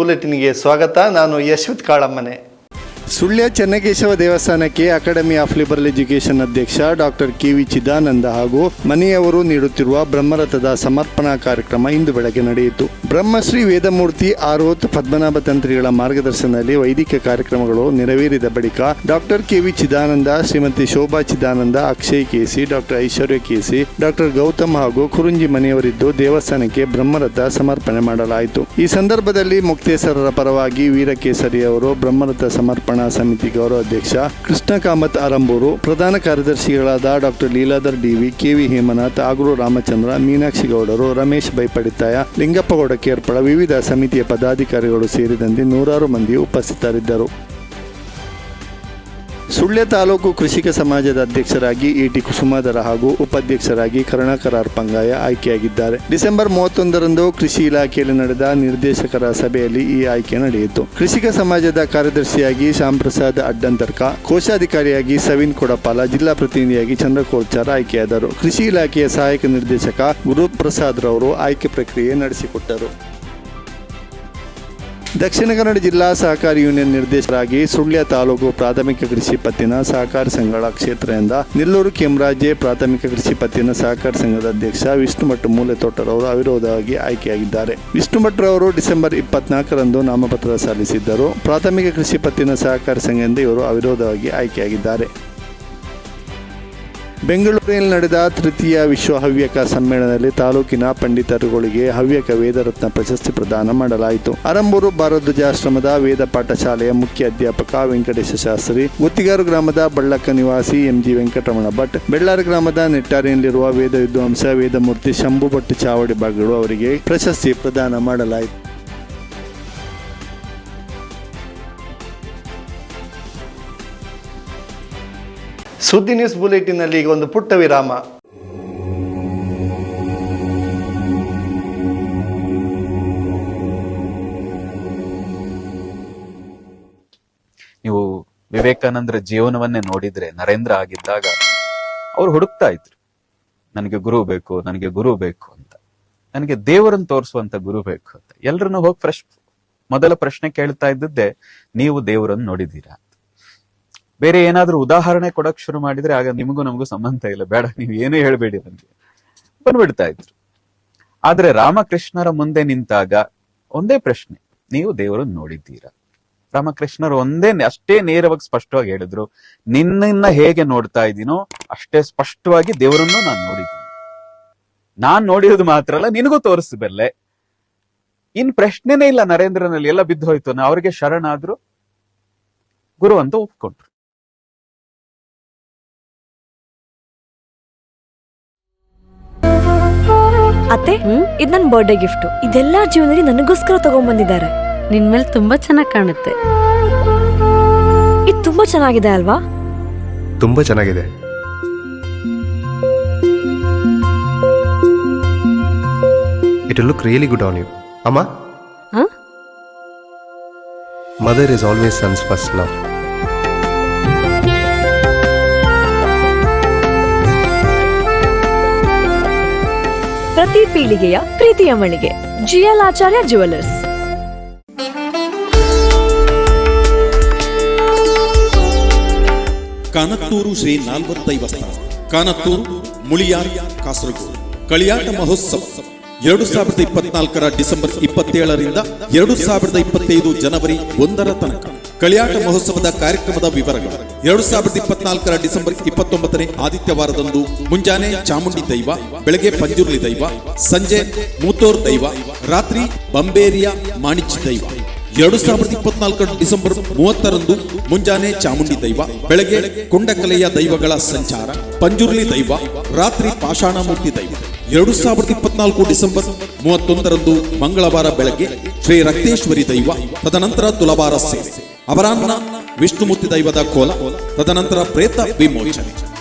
ಬುಲೆಟಿನ್ಗೆ ಸ್ವಾಗತ. ನಾನು ಯಶ್ವಿತ್ ಕಾಳಮ್ಮನೆ. ಸುಳ್ಯ ಚೆನ್ನಕೇಶವ ದೇವಸ್ಥಾನಕ್ಕೆ ಅಕಾಡೆಮಿ ಆಫ್ ಲಿಬರಲ್ ಎಜುಕೇಷನ್ ಅಧ್ಯಕ್ಷ ಡಾಕ್ಟರ್ ಕೆ.ವಿ. ಚಿದಾನಂದ ಹಾಗೂ ಮನೆಯವರು ನೀಡುತ್ತಿರುವ ಬ್ರಹ್ಮರಥದ ಸಮರ್ಪಣಾ ಕಾರ್ಯಕ್ರಮ ಇಂದು ಬೆಳಗ್ಗೆ ನಡೆಯಿತು. ಬ್ರಹ್ಮಶ್ರೀ ವೇದಮೂರ್ತಿ ಆರೋತ್ ಪದ್ಮನಾಭ ತಂತ್ರಿಗಳ ಮಾರ್ಗದರ್ಶನದಲ್ಲಿ ವೈದಿಕ ಕಾರ್ಯಕ್ರಮಗಳು ನೆರವೇರಿದ ಬಳಿಕ doctor KV. Chidananda, Shrimati Shobha Chidananda, Akshay KC, doctor Aishwarya KC, doctor Gautam ಹಾಗೂ ಕುರುಂಜಿ ಮನೆಯವರಿದ್ದು ದೇವಸ್ಥಾನಕ್ಕೆ ಬ್ರಹ್ಮರಥ ಸಮರ್ಪಣೆ ಮಾಡಲಾಯಿತು. ಈ ಸಂದರ್ಭದಲ್ಲಿ ಮುಕ್ತೇಸರರ ಪರವಾಗಿ ವೀರಕೇಸರಿ ಅವರು, ಬ್ರಹ್ಮರಥ ಸಮರ್ಪಣಾ ಸಮಿತಿ ಗೌರವ ಅಧ್ಯಕ್ಷ ಕೃಷ್ಣ ಕಾಮತ್ ಅರಂಬೂರು, ಪ್ರಧಾನ ಕಾರ್ಯದರ್ಶಿಗಳಾದ doctor Leeladhar DV, KV. Hemanath, Agur Ramachandra, Meenakshi ಗೌಡರು, ರಮೇಶ್ ಬೈಪಡಿತಾಯ, ಲಿಂಗಪ್ಪಗೌಡ ಕೇರ್ಪಳ, ವಿವಿಧ ಸಮಿತಿಯ ಪದಾಧಿಕಾರಿಗಳು ಸೇರಿದಂತೆ ನೂರಾರು ಮಂದಿ ಉಪಸ್ಥಿತರಿದ್ದರು. ಸುಳ್ಯ ತಾಲೂಕು ಕೃಷಿಕ ಸಮಾಜದ ಅಧ್ಯಕ್ಷರಾಗಿ ಎ.ಟಿ. ಕುಸುಮಾಧರ ಹಾಗೂ ಉಪಾಧ್ಯಕ್ಷರಾಗಿ ಕರುಣಾಕರ ಅರ್ಪಂಗಾಯ ಆಯ್ಕೆಯಾಗಿದ್ದಾರೆ. ಡಿಸೆಂಬರ್ 31ರಂದು ಕೃಷಿ ಇಲಾಖೆಯಲ್ಲಿ ನಡೆದ ನಿರ್ದೇಶಕರ ಸಭೆಯಲ್ಲಿ ಈ ಆಯ್ಕೆ ನಡೆಯಿತು. ಕೃಷಿಕ ಸಮಾಜದ ಕಾರ್ಯದರ್ಶಿಯಾಗಿ ಶ್ಯಾಂಪ್ರಸಾದ್ ಅಡ್ಡಂತರ್ಕ, ಕೋಶಾಧಿಕಾರಿಯಾಗಿ ಸವಿನ್ ಕೊಡಪಾಲ, ಜಿಲ್ಲಾ ಪ್ರತಿನಿಧಿಯಾಗಿ ಚಂದ್ರಕೋಲ್ಚಾರ್ ಆಯ್ಕೆಯಾದರು. ಕೃಷಿ ಇಲಾಖೆಯ ಸಹಾಯಕ ನಿರ್ದೇಶಕ ಗುರುಪ್ರಸಾದ್ ರವರು ಆಯ್ಕೆ ಪ್ರಕ್ರಿಯೆ ನಡೆಸಿಕೊಟ್ಟರು. ದಕ್ಷಿಣ ಕನ್ನಡ ಜಿಲ್ಲಾ ಸಹಕಾರಿ ಯೂನಿಯನ್ ನಿರ್ದೇಶಕರಾಗಿ ಸುಳ್ಯ ತಾಲೂಕು ಪ್ರಾಥಮಿಕ ಕೃಷಿ ಪತ್ತಿನ ಸಹಕಾರಿ ಸಂಘಗಳ ಕ್ಷೇತ್ರದಿಂದ ನೆಲ್ಲೂರು ಕೆಂರಾಜೆ ಪ್ರಾಥಮಿಕ ಕೃಷಿ ಪತ್ತಿನ ಸಹಕಾರಿ ಸಂಘದ ಅಧ್ಯಕ್ಷ ವಿಷ್ಣುಭಟ್ ಮೂಲೆತೋಟರವರು ಅವಿರೋಧವಾಗಿ ಆಯ್ಕೆಯಾಗಿದ್ದಾರೆ. ವಿಷ್ಣುಭಟ್ರವರು ಡಿಸೆಂಬರ್ 24ರಂದು ನಾಮಪತ್ರ ಸಲ್ಲಿಸಿದ್ದರು. ಪ್ರಾಥಮಿಕ ಕೃಷಿ ಪತ್ತಿನ ಸಹಕಾರಿ ಸಂಘದಿಂದ ಇವರು ಅವಿರೋಧವಾಗಿ ಆಯ್ಕೆಯಾಗಿದ್ದಾರೆ. ಬೆಂಗಳೂರಿನಲ್ಲಿ ನಡೆದ ತೃತೀಯ ವಿಶ್ವ ಹವ್ಯಕ ಸಮ್ಮೇಳನದಲ್ಲಿ ತಾಲೂಕಿನ ಪಂಡಿತರುಗಳಿಗೆ ಹವ್ಯಕ ವೇದರತ್ನ ಪ್ರಶಸ್ತಿ ಪ್ರದಾನ ಮಾಡಲಾಯಿತು. ಅರಂಬೂರು ಭಾರದ್ವಾಜಾಶ್ರಮದ ವೇದ ಪಾಠಶಾಲೆಯ ಮುಖ್ಯ ಅಧ್ಯಾಪಕ ವೆಂಕಟೇಶ ಶಾಸ್ತ್ರಿ, ಗುತ್ತಿಗಾರು ಗ್ರಾಮದ ಬಳ್ಳಕ್ಕ ನಿವಾಸಿ ಎಂ.ಜಿ. ವೆಂಕಟರಮಣ ಭಟ್, ಬೆಳ್ಳಾರಿ ಗ್ರಾಮದ ನೆಟ್ಟಾರಿಯಲ್ಲಿರುವ ವೇದ ವಿದ್ವಾಂಸ ವೇದಮೂರ್ತಿ ಶಂಭು ಭಟ್ ಚಾವಡಿ ಬಾಗಿಲು ಅವರಿಗೆ ಪ್ರಶಸ್ತಿ ಪ್ರದಾನ ಮಾಡಲಾಯಿತು. ಸುದ್ದಿ ನ್ಯೂಸ್ ಬುಲೆಟಿನ್ನಲ್ಲಿ ಈಗ ಒಂದು ಪುಟ್ಟ ವಿರಾಮ. ನೀವು ವಿವೇಕಾನಂದರ ಜೀವನವನ್ನೇ ನೋಡಿದ್ರೆ, ನರೇಂದ್ರ ಆಗಿದ್ದಾಗ ಅವ್ರು ಹುಡುಕ್ತಾ ಇದ್ರು, ನನಗೆ ಗುರು ಬೇಕು, ನನಗೆ ಗುರು ಬೇಕು ಅಂತ, ನನಗೆ ದೇವರನ್ನು ತೋರಿಸುವಂತ ಗುರು ಬೇಕು ಅಂತ. ಎಲ್ರನ್ನೂ ಹೋಗಿ ಮೊದಲ ಪ್ರಶ್ನೆ ಕೇಳ್ತಾ ಇದ್ದದ್ದೇ, ನೀವು ದೇವರನ್ನು ನೋಡಿದ್ದೀರಾ? ಬೇರೆ ಏನಾದ್ರೂ ಉದಾಹರಣೆ ಕೊಡಕ್ ಶುರು ಮಾಡಿದ್ರೆ ಆಗ ನಿಮಗೂ ನಮಗೂ ಸಂಬಂಧ ಇಲ್ಲ, ಬೇಡ ನೀವು ಏನೂ ಹೇಳ್ಬೇಡಿ ನನ್ಗೆ ಬಂದ್ಬಿಡ್ತಾ ಇದ್ರು. ಆದ್ರೆ ರಾಮಕೃಷ್ಣರ ಮುಂದೆ ನಿಂತಾಗ ಒಂದೇ ಪ್ರಶ್ನೆ, ನೀವು ದೇವರನ್ನು ನೋಡಿದ್ದೀರಾ? ರಾಮಕೃಷ್ಣರು ಅಷ್ಟೇ ನೇರವಾಗಿ ಸ್ಪಷ್ಟವಾಗಿ ಹೇಳಿದ್ರು, ನಿನ್ನ ಹೇಗೆ ನೋಡ್ತಾ ಇದ್ದೀನೋ ಅಷ್ಟೇ ಸ್ಪಷ್ಟವಾಗಿ ದೇವರನ್ನು ನಾನು ನೋಡಿದ್ದೀನಿ. ನಾನ್ ನೋಡಿರೋದು ಮಾತ್ರ ಅಲ್ಲ, ನಿನಗೂ ತೋರಿಸಬಲ್ಲೆ. ಇನ್ ಪ್ರಶ್ನೆನೇ ಇಲ್ಲ ನರೇಂದ್ರನಲ್ಲಿ, ಎಲ್ಲ ಬಿದ್ದು ಹೋಯ್ತು. ಅವ್ರಿಗೆ ಶರಣಾದ್ರು, ಗುರು ಅಂತ ಒಪ್ಕೊಂಡ್ರು. ಅತ್ತೆ, ಇದು ನನ್ನ ಬರ್ಡೇ ಗಿಫ್ಟ್. ಇದೆಲ್ಲ ಜೀವನದಲ್ಲಿ ನನಗೋಸ್ಕರ ತಗೊಂಡ್ಬಂದಿದ್ದಾರೆ. ನಿನ್ ಮೇಲೆ ತುಂಬಾ ಚೆನ್ನಾಗಿ ಕಾಣುತ್ತೆ. ಇದು ತುಂಬಾ ಚೆನ್ನಾಗಿದೆ ಅಲ್ವಾ? ತುಂಬಾ ಚೆನ್ನಾಗಿದೆ. It will look really good on you. Amma? Huh? Mother is always son's first love. ಪ್ರತಿ ಪೀಳಿಗೆಯ ಪ್ರೀತಿಯ ಮಳಿಗೆ ಜಿಎಲ್ ಆಚಾರ್ಯ ಜುವೆಲ್ಲರ್ಸ್. ಕಾನತ್ತೂರು ಶ್ರೀ ನಾಲ್ವತ್ತೈವಸ್ತ ಕಾನತ್ತೂರು ಮುಳಿಯಾರ್ ಕಾಸರಗೋಡು ಕಳಿಯಾಟ ಮಹೋತ್ಸವ 2024 ಡಿಸೆಂಬರ್ 27ರಿಂದ 2025 ಜನವರಿ 1 ತನಕ. ಕಳಿಯಾಟ ಮಹೋತ್ಸವದ ಕಾರ್ಯಕ್ರಮದ ವಿವರಗಳು: 2024 ಡಿಸೆಂಬರ್ 29ನೇ ಆದಿತ್ಯವಾರದಂದು ಮುಂಜಾನೆ ಚಾಮುಂಡಿ ದೈವ, ಬೆಳಗ್ಗೆ ಪಂಜುರ್ಲಿ ದೈವ, ಸಂಜೆ ಮೂತೋರ್ ದೈವ, ರಾತ್ರಿ ಬಂಬೇರಿಯ ಮಾಣಿಚಿ ದೈವ. 2024 ಡಿಸೆಂಬರ್ 30ರಂದು ಮುಂಜಾನೆ ಚಾಮುಂಡಿ ದೈವ, ಬೆಳಗ್ಗೆ ಕೊಂಡಕಲೆಯ ದೈವಗಳ ಸಂಚಾರ, ಪಂಜುರ್ಲಿ ದೈವ, ರಾತ್ರಿ ಪಾಷಾಣಮೂರ್ತಿ ದೈವ. 2024 ಡಿಸೆಂಬರ್ 31ರಂದು ಮಂಗಳವಾರ ಬೆಳಗ್ಗೆ ಶ್ರೀ ರಕ್ತೇಶ್ವರಿ ದೈವ, ತದನಂತರ ತುಲಭಾರ ಸೇವೆ, ಅಪರಾಹ್ನ ವಿಷ್ಣುಮೂರ್ತಿ ದೈವದ ಕೋಲ, ತದನಂತರ ಪ್ರೇತ ವಿಮೋಚನೆ.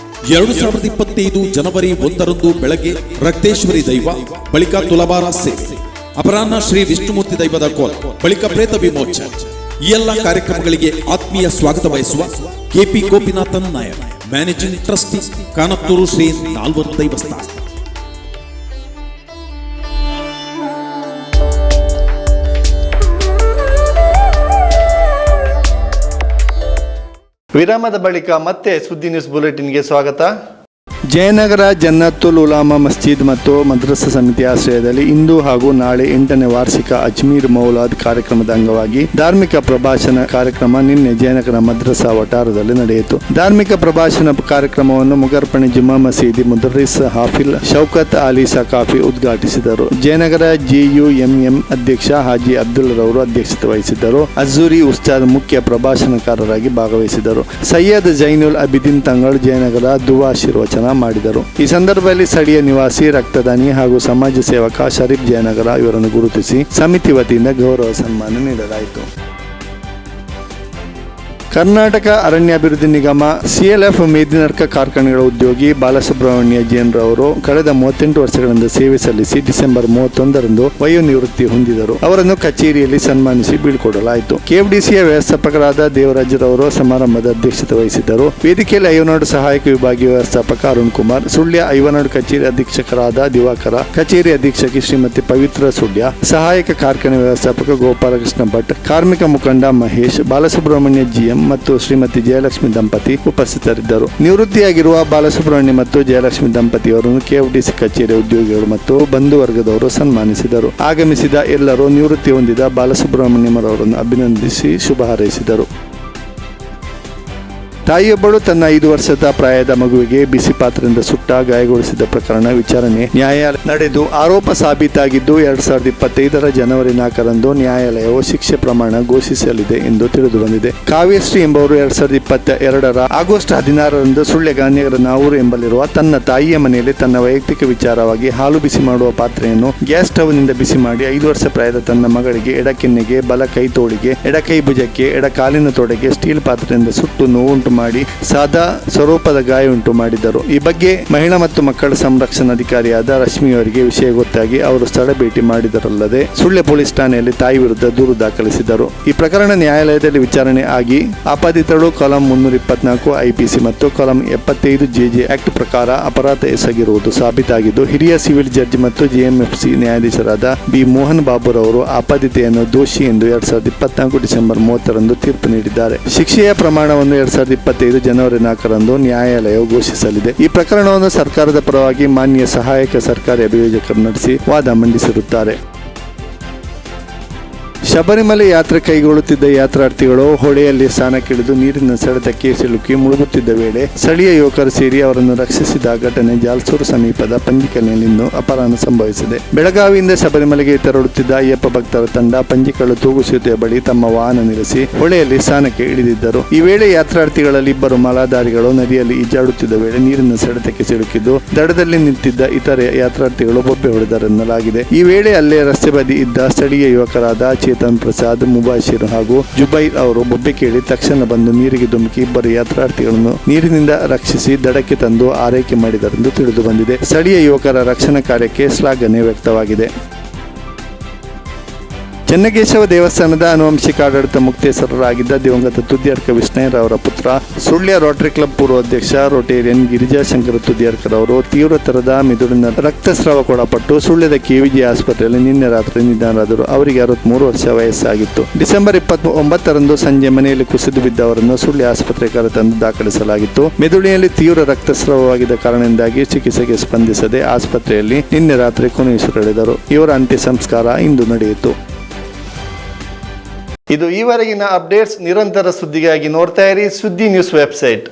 2025 ಜನವರಿ 1ರಂದು ಬೆಳಗ್ಗೆ ರಕ್ತೇಶ್ವರಿ ದೈವ, ಬಳಿಕ ತುಲಭಾರ ಸೇವೆ, ಅಪರಾಹ್ನ ಶ್ರೀ ವಿಷ್ಣುಮೂರ್ತಿ ದೈವದ ಕೋಲ, ಬಳಿಕ ಪ್ರೇತ ವಿಮೋಚನೆ. ಈ ಎಲ್ಲ ಕಾರ್ಯಕ್ರಮಗಳಿಗೆ ಆತ್ಮೀಯ ಸ್ವಾಗತ ಬಯಸುವ KP Gopinathan Nair, managing trustee, Kanathur Shri ನಾಲ್ವರು ದೈವಸ್ಥಾನ. ವಿರಾಮದ ಬಳಿಕ ಮತ್ತೆ ಸುದ್ದಿ ನ್ಯೂಸ್ ಬುಲೆಟಿನ್ಗೆ ಸ್ವಾಗತ. ಜಯನಗರ ಜನ್ನತ್ತುಲ್ ಉಲಾಮಾ ಮಸ್ಜಿದ್ ಮತ್ತು ಮದ್ರಸಾ ಸಮಿತಿ ಆಶ್ರಯದಲ್ಲಿ ಇಂದು ಹಾಗೂ ನಾಳೆ 8ನೇ ವಾರ್ಷಿಕ ಅಜ್ಮೀರ್ ಮೌಲಾದ್ ಕಾರ್ಯಕ್ರಮದ ಅಂಗವಾಗಿ ಧಾರ್ಮಿಕ ಪ್ರಭಾಷಣ ಕಾರ್ಯಕ್ರಮ ನಿನ್ನೆ ಜಯನಗರ ಮದ್ರಸಾ ವಠಾರದಲ್ಲಿ ನಡೆಯಿತು. ಧಾರ್ಮಿಕ ಪ್ರಭಾಷಣ ಕಾರ್ಯಕ್ರಮವನ್ನು ಮುಗರ್ಪಣಿ ಜುಮ್ಮಾ ಮಸೀದಿ ಮುದರ್ರಿಸ್ ಹಾಫಿಲ್ ಶೌಕತ್ ಅಲಿ ಸಕಾಫಿ ಉದ್ಘಾಟಿಸಿದರು. ಜಯನಗರ JUMM ಅಧ್ಯಕ್ಷ ಹಾಜಿ ಅಬ್ದುಲ್ ರವರು ಅಧ್ಯಕ್ಷತೆ ವಹಿಸಿದ್ದರು. ಅಜೂರಿ ಉಸ್ತಾದ್ ಮುಖ್ಯ ಪ್ರಭಾಷಣಕಾರರಾಗಿ ಭಾಗವಹಿಸಿದರು. ಸೈಯದ್ ಜೈನುಲ್ ಅಬಿದಿನ್ ತಂಗಳ್ ಜಯನಗರ ದುವಾ ಆಶೀರ್ವಚನ ಮಾಡಿದರು. ಈ ಸಂದರ್ಭದಲ್ಲಿ ಸ್ಥಳೀಯ ನಿವಾಸಿ ರಕ್ತದಾನಿ ಹಾಗೂ ಸಮಾಜ ಸೇವಕ ಶರೀಫ್ ಜಯನಗರ ಇವರನ್ನು ಗುರುತಿಸಿ ಸಮಿತಿ ವತಿಯಿಂದ ಗೌರವ ಸನ್ಮಾನ ನೀಡಲಾಯಿತು. ಕರ್ನಾಟಕ ಅರಣ್ಯಾಭಿವೃದ್ಧಿ ನಿಗಮ CLF ಮೇದಿನರ್ಕ ಕಾರ್ಖಾನೆಗಳ ಉದ್ಯೋಗಿ ಬಾಲಸುಬ್ರಹ್ಮಣ್ಯ ಜೈನ್ ರವರು ಕಳೆದ 38 ವರ್ಷಗಳಿಂದ ಸೇವೆ ಸಲ್ಲಿಸಿ ಡಿಸೆಂಬರ್ 31ರಂದು ವಯೋನಿವೃತ್ತಿ ಹೊಂದಿದರು. ಅವರನ್ನು ಕಚೇರಿಯಲ್ಲಿ ಸನ್ಮಾನಿಸಿ ಬೀಳ್ಕೊಡಲಾಯಿತು. KFDCಯ ವ್ಯವಸ್ಥಾಪಕರಾದ ದೇವರಾಜರವರು ಸಮಾರಂಭದ ಅಧ್ಯಕ್ಷತೆ ವಹಿಸಿದ್ದರು. ವೇದಿಕೆಯಲ್ಲಿ ಐವನಾಡು ಸಹಾಯಕ ವಿಭಾಗೀಯ ವ್ಯವಸ್ಥಾಪಕ ಅರುಣ್ ಕುಮಾರ್, ಸುಳ್ಯ ಐವನಾಡು ಕಚೇರಿ ಅಧೀಕ್ಷಕರಾದ ದಿವಾಕರ, ಕಚೇರಿ ಅಧೀಕ್ಷಕಿ ಶ್ರೀಮತಿ ಪವಿತ್ರ ಸುಳ್ಯ, ಸಹಾಯಕ ಕಾರ್ಖಾನೆ ವ್ಯವಸ್ಥಾಪಕ ಗೋಪಾಲಕೃಷ್ಣ ಭಟ್, ಕಾರ್ಮಿಕ ಮುಖಂಡ ಮಹೇಶ್, ಬಾಲಸುಬ್ರಹ್ಮಣ್ಯ GM ಮತ್ತು ಶ್ರೀಮತಿ ಜಯಲಕ್ಷ್ಮಿ ದಂಪತಿ ಉಪಸ್ಥಿತರಿದ್ದರು. ನಿವೃತ್ತಿಯಾಗಿರುವ ಬಾಲಸುಬ್ರಹ್ಮಣ್ಯ ಮತ್ತು ಜಯಲಕ್ಷ್ಮಿ ದಂಪತಿಯವರನ್ನು KFDC ಕಚೇರಿಯ ಉದ್ಯೋಗಿಗಳು ಮತ್ತು ಬಂಧು ವರ್ಗದವರು ಸನ್ಮಾನಿಸಿದರು. ಆಗಮಿಸಿದ ಎಲ್ಲರೂ ನಿವೃತ್ತಿ ಹೊಂದಿದ ಬಾಲಸುಬ್ರಹ್ಮಣ್ಯಮರವರನ್ನು ಅಭಿನಂದಿಸಿ ಶುಭ ಹಾರೈಸಿದರು. ತಾಯಿಯೊಬ್ಬಳು ತನ್ನ 5 ವರ್ಷದ ಪ್ರಾಯದ ಮಗುವಿಗೆ ಬಿಸಿ ಪಾತ್ರದಿಂದ ಸುಟ್ಟ ಗಾಯಗೊಳಿಸಿದ ಪ್ರಕರಣ ವಿಚಾರಣೆ ನ್ಯಾಯಾಲಯ ನಡೆದು ಆರೋಪ ಸಾಬೀತಾಗಿದ್ದು 2025ರ ಜನವರಿ 4ರಂದು ನ್ಯಾಯಾಲಯವು ಶಿಕ್ಷೆ ಪ್ರಮಾಣ ಘೋಷಿಸಲಿದೆ ಎಂದು ತಿಳಿದು ಬಂದಿದೆ. ಕಾವ್ಯಶ್ರೀ ಎಂಬುವರು 2022ರ ಆಗಸ್ಟ್ 16ರಂದು ಸುಳ್ಯ ಗಾಂಧಿನಗರ ನಾವೂರು ಎಂಬಲ್ಲಿರುವ ತನ್ನ ತಾಯಿಯ ಮನೆಯಲ್ಲಿ ತನ್ನ ವೈಯಕ್ತಿಕ ವಿಚಾರವಾಗಿ ಹಾಲು ಬಿಸಿ ಮಾಡುವ ಪಾತ್ರೆಯನ್ನು ಗ್ಯಾಸ್ ಸ್ಟವ್ನಿಂದ ಬಿಸಿ ಮಾಡಿ 5 ವರ್ಷ ಪ್ರಾಯದ ತನ್ನ ಮಗಳಿಗೆ ಎಡಕೆನ್ನೆಗೆ, ಬಲ ಕೈ ತೋಳಿಗೆ, ಎಡಕೈ ಭುಜಕ್ಕೆ, ಎಡ ಕಾಲಿನ ತೊಡೆಗೆ ಸ್ಟೀಲ್ ಪಾತ್ರೆಯಿಂದ ಸುಟ್ಟು ನೋವುಂಟು ಮಾಡಿ ಸಾದಾ ಸ್ವರೂಪದ ಗಾಯ ಉಂಟು ಮಾಡಿದ್ದರು. ಈ ಬಗ್ಗೆ ಮಹಿಳಾ ಮತ್ತು ಮಕ್ಕಳ ಸಂರಕ್ಷಣಾಧಿಕಾರಿಯಾದ ರಶ್ಮಿಯವರಿಗೆ ವಿಷಯ ಗೊತ್ತಾಗಿ ಅವರು ಸ್ಥಳ ಭೇಟಿ ಮಾಡಿದರಲ್ಲದೆ ಸುಳ್ಯ ಪೊಲೀಸ್ ಠಾಣೆಯಲ್ಲಿ ತಾಯಿ ವಿರುದ್ಧ ದೂರು ದಾಖಲಿಸಿದರು. ಈ ಪ್ರಕರಣ ನ್ಯಾಯಾಲಯದಲ್ಲಿ ವಿಚಾರಣೆ ಆಗಿ ಆಪಾದಿತಳು ಕಲಂ 324 IPC ಮತ್ತು ಕಲಂ 75 JJ ಆಕ್ಟ್ ಪ್ರಕಾರ ಅಪರಾಧ ಎಸಗಿರುವುದು ಸಾಬೀತಾಗಿದ್ದು ಹಿರಿಯ ಸಿವಿಲ್ ಜಡ್ಜ್ ಮತ್ತು JMFC ನ್ಯಾಯಾಧೀಶರಾದ B ಮೋಹನ್ ಬಾಬುರವರು ಆಪಾದಿತೆಯನ್ನು ದೋಷಿ ಎಂದು 2024 ಡಿಸೆಂಬರ್ 30ರಂದು ತೀರ್ಪು ನೀಡಿದ್ದಾರೆ. ಶಿಕ್ಷೆಯ ಪ್ರಮಾಣವನ್ನು 2025 ಜನವರಿ 4ರಂದು ನ್ಯಾಯಾಲಯವು ಘೋಷಿಸಲಿದೆ. ಈ ಪ್ರಕರಣವನ್ನು ಸರ್ಕಾರದ ಪರವಾಗಿ ಮಾನ್ಯ ಸಹಾಯಕ ಸರ್ಕಾರಿ ಅಭಿಯೋಜಕರು ನಡೆಸಿ ವಾದ ಮಂಡಿಸಿರುತ್ತಾರೆ. ಶಬರಿಮಲೆ ಯಾತ್ರೆ ಕೈಗೊಳ್ಳುತ್ತಿದ್ದ ಯಾತ್ರಾರ್ಥಿಗಳು ಹೊಳೆಯಲ್ಲಿ ಸ್ನಾನಕ್ಕಿಳಿದು ನೀರಿನ ಸೆಳೆತಕ್ಕೆ ಸಿಲುಕಿ ಮುಳುಗುತ್ತಿದ್ದ ವೇಳೆ ಸ್ಥಳೀಯ ಯುವಕರು ಸೇರಿ ಅವರನ್ನು ರಕ್ಷಿಸಿದ ಘಟನೆ ಜಾಲ್ಸೂರು ಸಮೀಪದ ಪಂಜಿಕಲ್ನಲ್ಲಿಂದು ಅಪರಾಧ ಸಂಭವಿಸಿದೆ. ಬೆಳಗಾವಿಯಿಂದ ಶಬರಿಮಲೆಗೆ ತೆರಳುತ್ತಿದ್ದ ಅಯ್ಯಪ್ಪ ಭಕ್ತರ ತಂಡ ಪಂಜಿಕಲ್ಲು ತೂಗುಸೀತೆಯ ಬಳಿ ತಮ್ಮ ವಾಹನ ನಿಲ್ಲಿಸಿ ಹೊಳೆಯಲ್ಲಿ ಸ್ನಾನಕ್ಕೆ ಇಳಿದಿದ್ದರು. ಈ ವೇಳೆ ಯಾತ್ರಾರ್ಥಿಗಳಲ್ಲಿ ಇಬ್ಬರು ಮಾಲಾಧಾರಿಗಳು ನದಿಯಲ್ಲಿ ಈಜಾಡುತ್ತಿದ್ದ ವೇಳೆ ನೀರಿನ ಸೆಳೆತಕ್ಕೆ ಸಿಲುಕಿದ್ದು ದಡದಲ್ಲಿ ನಿಂತಿದ್ದ ಇತರೆ ಯಾತ್ರಾರ್ಥಿಗಳು ಬೊಬ್ಬೆ ಹೊಡೆದರೆನ್ನಲಾಗಿದೆ. ಈ ವೇಳೆ ಅಲ್ಲೇ ರಸ್ತೆ ಬದಿ ಇದ್ದ ಸ್ಥಳೀಯ ಯುವಕರಾದ ಚೇತನ್ ಪ್ರಸಾದ್, ಮುಬಾಶಿರ್ ಹಾಗೂ ಜುಬೈರ್ ಅವರು ಬೊಬ್ಬೆ ಕೇಳಿ ತಕ್ಷಣ ಬಂದು ನೀರಿಗೆ ಧುಮುಕಿ ಇಬ್ಬರು ಯಾತ್ರಾರ್ಥಿಗಳನ್ನು ನೀರಿನಿಂದ ರಕ್ಷಿಸಿ ದಡಕ್ಕೆ ತಂದು ಆರೈಕೆ ಮಾಡಿದರೆಂದು ತಿಳಿದು ಬಂದಿದೆ. ಸ್ಥಳೀಯ ಯುವಕರ ರಕ್ಷಣಾ ಕಾರ್ಯಕ್ಕೆ ಶ್ಲಾಘನೆ ವ್ಯಕ್ತವಾಗಿದೆ. ಚೆನ್ನಕೇಶವ ದೇವಸ್ಥಾನದ ಆನುವಂಶಿಕ ಆಡಳಿತ ಮುಕ್ತೇಸರರಾಗಿದ್ದ ದಿವಂಗತ ತುದಿಯರ್ಕ ವಿಷ್ಣಯ್ಯರವರ ಪುತ್ರ ಸುಳ್ಯ ರೋಟರಿ ಕ್ಲಬ್ ಪೂರ್ವಾಧ್ಯಕ್ಷ ರೋಟೇರಿಯನ್ ಗಿರಿಜಾಶಂಕರ ತುದಿಯರ್ಕರವರು ತೀವ್ರತರದ ಮಿದುಳಿನ ರಕ್ತಸ್ರಾವಕ್ಕೊಳಪಟ್ಟು ಸುಳ್ಯದ KVG ಆಸ್ಪತ್ರೆಯಲ್ಲಿ ನಿನ್ನೆ ರಾತ್ರಿ ನಿಧನರಾದರು. ಅವರಿಗೆ 63 ವರ್ಷ ವಯಸ್ಸಾಗಿತ್ತು. ಡಿಸೆಂಬರ್ 29ರಂದು ಸಂಜೆ ಮನೆಯಲ್ಲಿ ಕುಸಿದು ಬಿದ್ದ ಅವರನ್ನು ಸುಳ್ಯ ಆಸ್ಪತ್ರೆ ಕರೆತಂದು ದಾಖಲಿಸಲಾಗಿತ್ತು. ಮೆದುಳಿನಲ್ಲಿ ತೀವ್ರ ರಕ್ತಸ್ರಾವವಾಗಿದ್ದ ಕಾರಣದಿಂದಾಗಿ ಚಿಕಿತ್ಸೆಗೆ ಸ್ಪಂದಿಸದೆ ಆಸ್ಪತ್ರೆಯಲ್ಲಿ ನಿನ್ನೆ ರಾತ್ರಿ ಕೊನೆಯುಸಿರೆಳೆದರು. ಇವರ ಅಂತ್ಯ ಸಂಸ್ಕಾರ ಇಂದು ನಡೆಯಿತು. ಇದು ಈವರೆಗಿನ ಅಪ್ಡೇಟ್ಸ್. ನಿರಂತರ ಸುದ್ದಿಗಾಗಿ ನೋಡ್ತಾ ಇರಿ ಸುದ್ದಿ ನ್ಯೂಸ್ ವೆಬ್ಸೈಟ್.